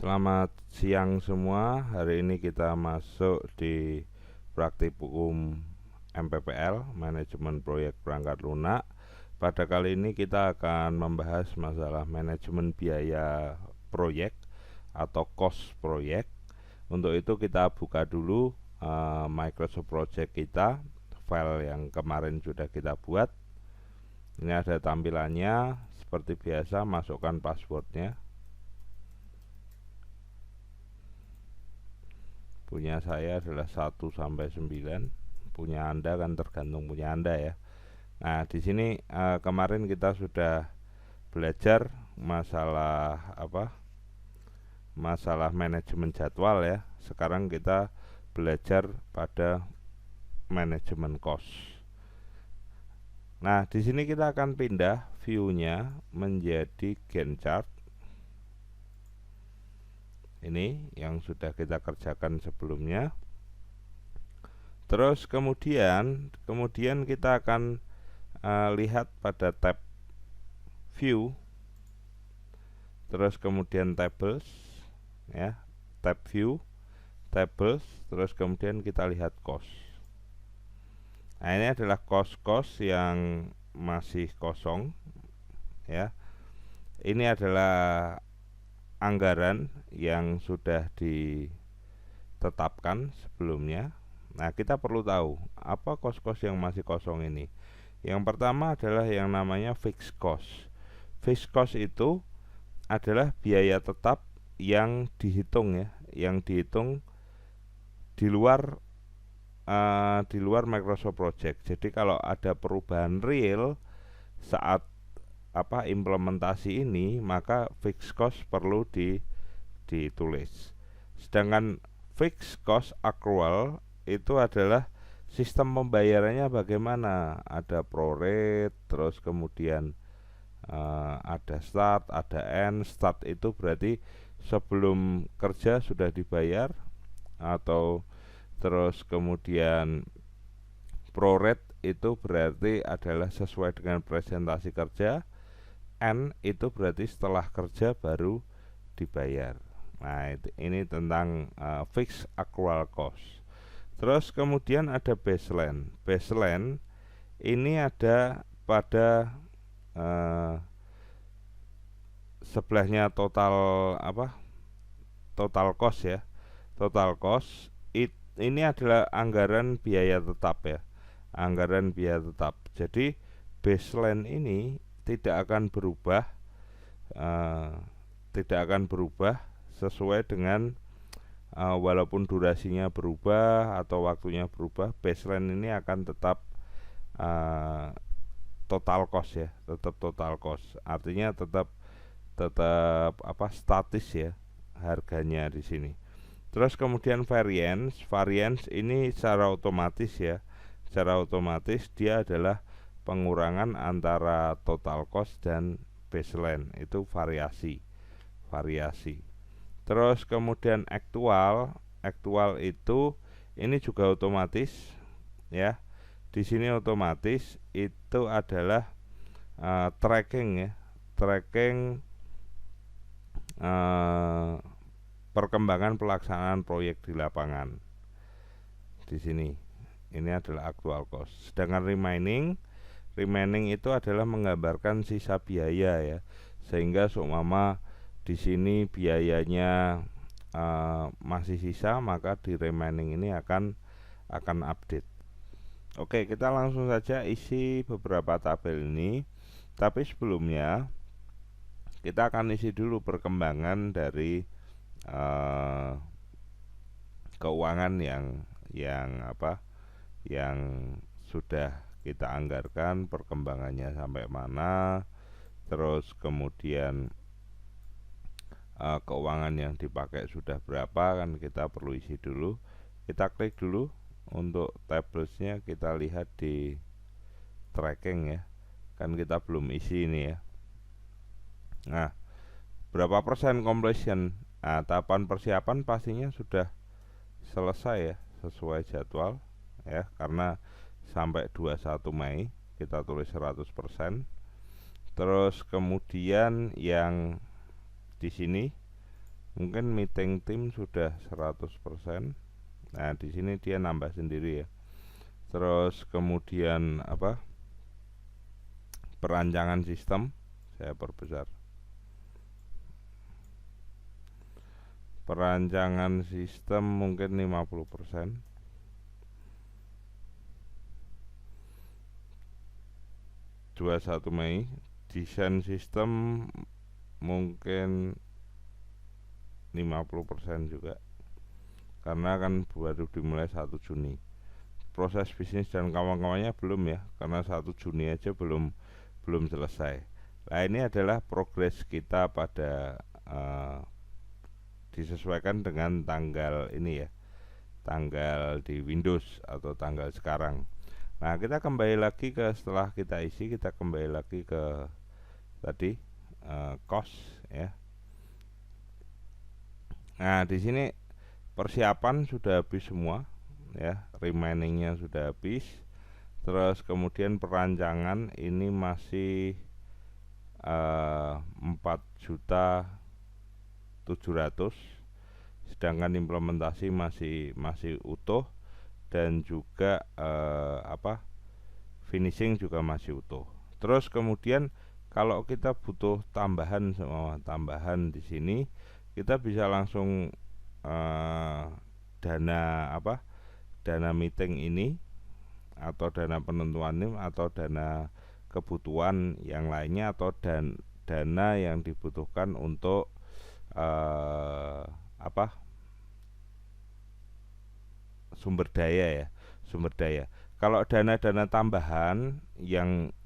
Selamat siang semua. Hari ini kita masuk di praktikum MPPL, Manajemen Proyek Perangkat Lunak. Pada kali ini kita akan membahas masalah manajemen biaya proyek atau cost proyek. Untuk itu kita buka dulu Microsoft Project kita, file yang kemarin sudah kita buat. Ini ada tampilannya. Seperti biasa, masukkan passwordnya. Punya saya adalah 1 sampai 9. Punya Anda kan tergantung punya Anda ya. Nah, di sini kemarin kita sudah belajar masalah Masalah manajemen jadwal ya. Sekarang kita belajar pada manajemen cost. Nah, di sini kita akan pindah view-nya menjadi Gantt chart. Ini yang sudah kita kerjakan sebelumnya. Terus kemudian kita akan lihat pada tab view, terus kemudian tables ya, tab view, tables, terus kemudian kita lihat cost. Nah, ini adalah cost yang masih kosong ya. Ini adalah anggaran yang sudah ditetapkan sebelumnya. Nah, kita perlu tahu apa cost yang masih kosong ini. Yang pertama adalah yang namanya fixed cost. Fixed cost itu adalah biaya tetap yang dihitung ya, yang dihitung di luar Microsoft Project. Jadi kalau ada perubahan real saat implementasi ini, maka fixed cost perlu ditulis. Sedangkan fixed cost accrual itu adalah sistem pembayarannya bagaimana, ada prorate, terus kemudian ada start, ada end. Start itu berarti sebelum kerja sudah dibayar, atau terus kemudian prorate itu berarti adalah sesuai dengan presentasi kerja. N itu berarti setelah kerja baru dibayar. Nah, ini tentang fixed accrual cost. Terus kemudian ada baseline. Baseline ini ada pada sebelahnya total total cost ya. Total cost ini adalah anggaran biaya tetap ya. Anggaran biaya tetap. Jadi baseline ini tidak akan berubah sesuai dengan walaupun durasinya berubah atau waktunya berubah, baseline ini akan tetap total cost ya, tetap total cost. Artinya tetap statis ya harganya di sini. Terus kemudian variance ini secara otomatis ya. Secara otomatis dia adalah pengurangan antara total cost dan baseline, itu variasi. Terus kemudian actual itu ini juga otomatis ya. Di sini otomatis itu adalah tracking ya, tracking perkembangan pelaksanaan proyek di lapangan. Di sini ini adalah actual cost. Sedangkan remaining itu adalah menggambarkan sisa biaya ya, sehingga seumpama di sini biayanya masih sisa, maka di remaining ini akan update. Oke, kita langsung saja isi beberapa tabel ini. Tapi sebelumnya kita akan isi dulu perkembangan dari keuangan yang sudah kita anggarkan, perkembangannya sampai mana, terus kemudian keuangan yang dipakai sudah berapa, kan kita perlu isi dulu. Kita klik dulu untuk tablesnya, kita lihat di tracking ya, kan kita belum isi ini ya. Nah, berapa persen completion? Nah, tahapan persiapan pastinya sudah selesai ya, sesuai jadwal ya, karena sampai 21 Mei kita tulis 100%. Terus kemudian yang di sini Mungkin meeting tim sudah 100%. Nah, di sini dia nambah sendiri ya. Terus kemudian apa? Perancangan sistem saya perbesar. Perancangan sistem mungkin 50%. 21 Mei. Desain sistem mungkin 50% juga, karena kan baru dimulai 1 Juni. Proses bisnis dan kawan-kawannya belum ya, karena 1 Juni aja belum selesai. Nah, ini adalah progres kita pada disesuaikan dengan tanggal ini ya, tanggal di Windows atau tanggal sekarang. Nah, kita kembali lagi ke, setelah kita isi, kita kembali lagi ke tadi cost ya. Nah, di sini persiapan sudah habis semua ya, remainingnya sudah habis. Terus kemudian perancangan ini masih 4.700.000, sedangkan implementasi masih utuh, dan juga finishing juga masih utuh. Terus kemudian kalau kita butuh tambahan di sini, kita bisa langsung dana meeting ini, atau dana penentuan ini, atau dana kebutuhan yang lainnya, atau dana yang dibutuhkan untuk sumber daya. Kalau dana tambahan yang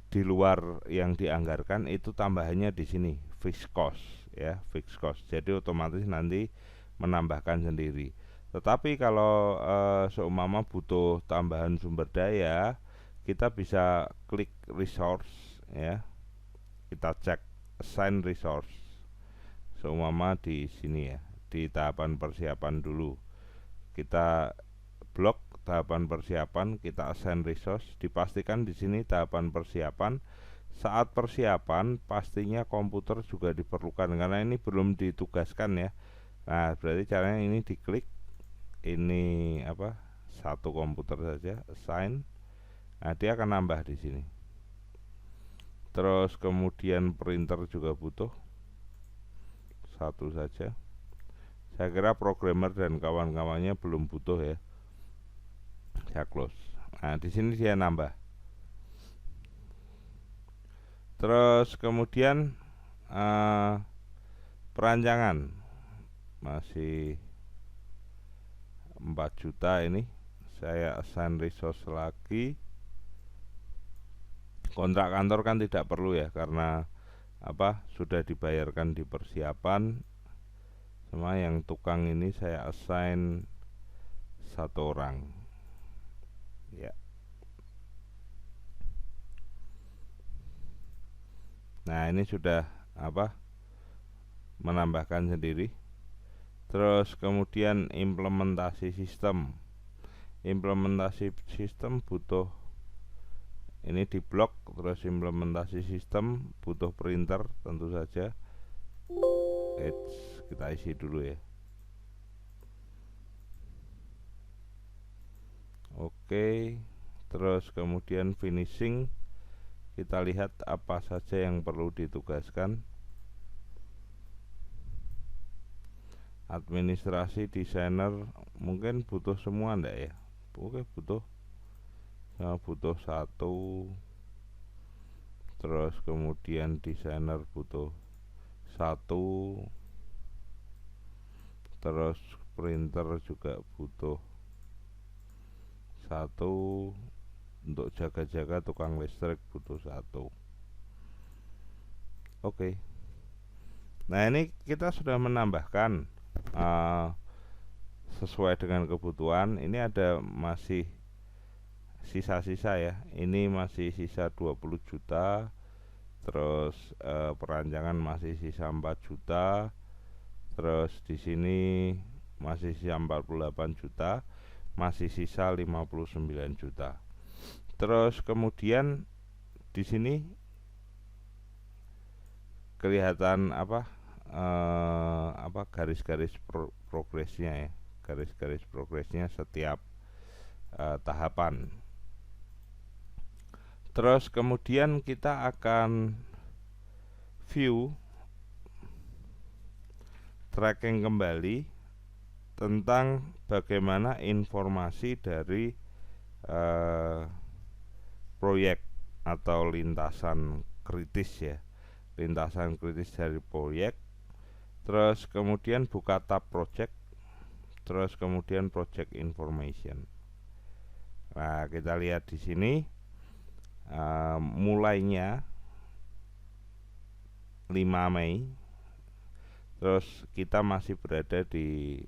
di luar yang dianggarkan, itu tambahannya di sini fixed cost ya, fixed cost. Jadi otomatis nanti menambahkan sendiri. Tetapi kalau seumpama butuh tambahan sumber daya, kita bisa klik resource ya. Kita cek assign resource. Seumpama di sini ya, di tahapan persiapan dulu. Kita blok tahapan persiapan, kita assign resource, dipastikan di sini tahapan persiapan. Saat persiapan pastinya komputer juga diperlukan, karena ini belum ditugaskan ya. Nah, berarti caranya ini diklik, ini satu komputer saja, assign. Nah, dia akan nambah di sini. Terus kemudian printer juga butuh satu saja. Saya kira programmer dan kawan-kawannya belum butuh ya. Saya close. Nah, di sini dia nambah. Terus kemudian perancangan masih 4 juta ini. Saya assign resource lagi. Kontrak kantor kan tidak perlu ya, karena sudah dibayarkan di persiapan. Sama yang tukang ini saya assign 1 orang ya. Nah, ini sudah menambahkan sendiri. Terus kemudian implementasi sistem. Implementasi sistem butuh ini di blok. Terus implementasi sistem butuh printer tentu saja. Kita isi dulu ya. Oke. Terus kemudian finishing, kita lihat apa saja yang perlu ditugaskan. Administrasi, desainer mungkin butuh semua enggak ya? Oke, butuh. Saya butuh 1. Terus kemudian desainer butuh 1. Terus printer juga butuh 1. Untuk jaga-jaga tukang listrik butuh 1. Oke. Nah, ini kita sudah menambahkan sesuai dengan kebutuhan. Ini ada masih sisa-sisa ya. Ini masih sisa 20 juta. Terus perancangan masih sisa 4 juta. Terus di sini masih sisa 48 juta. Masih sisa 59 juta. Terus kemudian di sini kelihatan garis-garis progresnya ya, garis-garis progresnya setiap tahapan. Terus kemudian kita akan view tracking kembali tentang bagaimana informasi dari proyek atau lintasan kritis ya, lintasan kritis dari proyek. Terus kemudian buka tab project, terus kemudian project information. Nah, kita lihat di sini mulainya 5 Mei. Terus kita masih berada di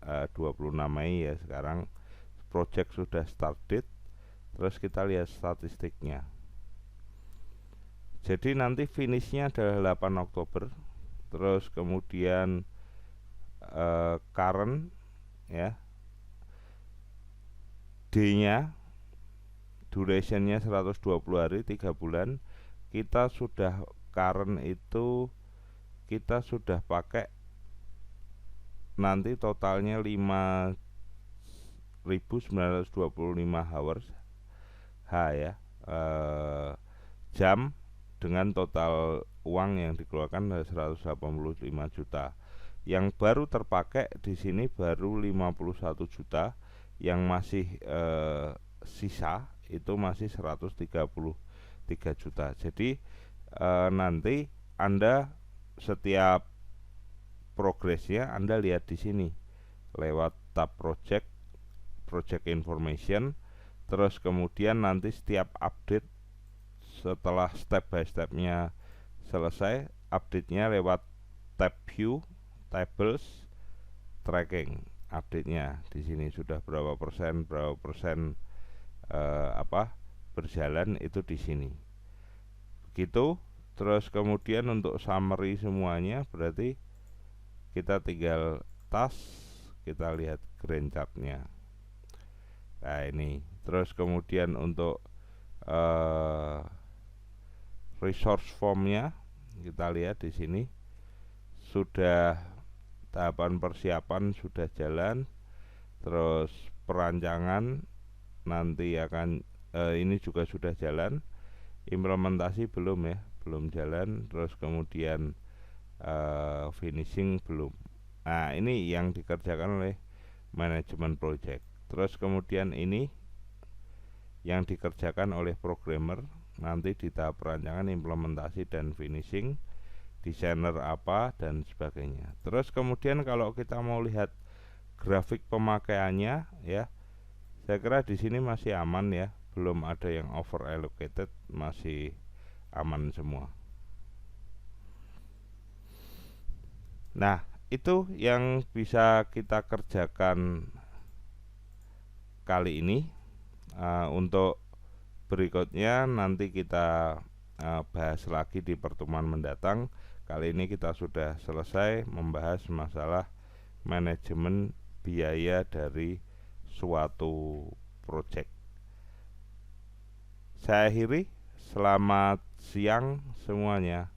26 Mei ya sekarang. Project sudah start date. Terus kita lihat statistiknya. Jadi nanti finishnya adalah 8 Oktober. Terus kemudian current ya, D-nya durationnya 120 hari, 3 bulan. Kita sudah current itu kita sudah pakai nanti totalnya 5.925 hours H ya, jam, dengan total uang yang dikeluarkan 185 juta. Yang baru terpakai di sini baru 51 juta, yang masih sisa itu masih 133 juta. Jadi nanti Anda setiap progresnya Anda lihat di sini lewat tab project information. Terus kemudian nanti setiap update setelah step by stepnya selesai, update-nya lewat tab view tables tracking. Update-nya di sini sudah berapa persen berjalan itu di sini. Begitu. Terus kemudian untuk summary semuanya berarti kita tinggal task, kita lihat grand chart-nya. Nah, ini. Terus kemudian untuk resource form-nya kita lihat di sini sudah tahapan persiapan sudah jalan. Terus perancangan nanti akan ini juga sudah jalan. Implementasi belum ya, belum jalan. Terus kemudian finishing belum. Nah, ini yang dikerjakan oleh manajemen project. Terus kemudian ini yang dikerjakan oleh programmer nanti di tahap perancangan, implementasi, dan finishing, desainer apa dan sebagainya. Terus kemudian kalau kita mau lihat grafik pemakaiannya ya, saya kira di sini masih aman ya, belum ada yang over allocated, masih aman semua. Nah, itu yang bisa kita kerjakan kali ini. Untuk berikutnya nanti kita bahas lagi di pertemuan mendatang. Kali ini kita sudah selesai membahas masalah manajemen biaya dari suatu proyek. Saya akhiri, selamat siang semuanya.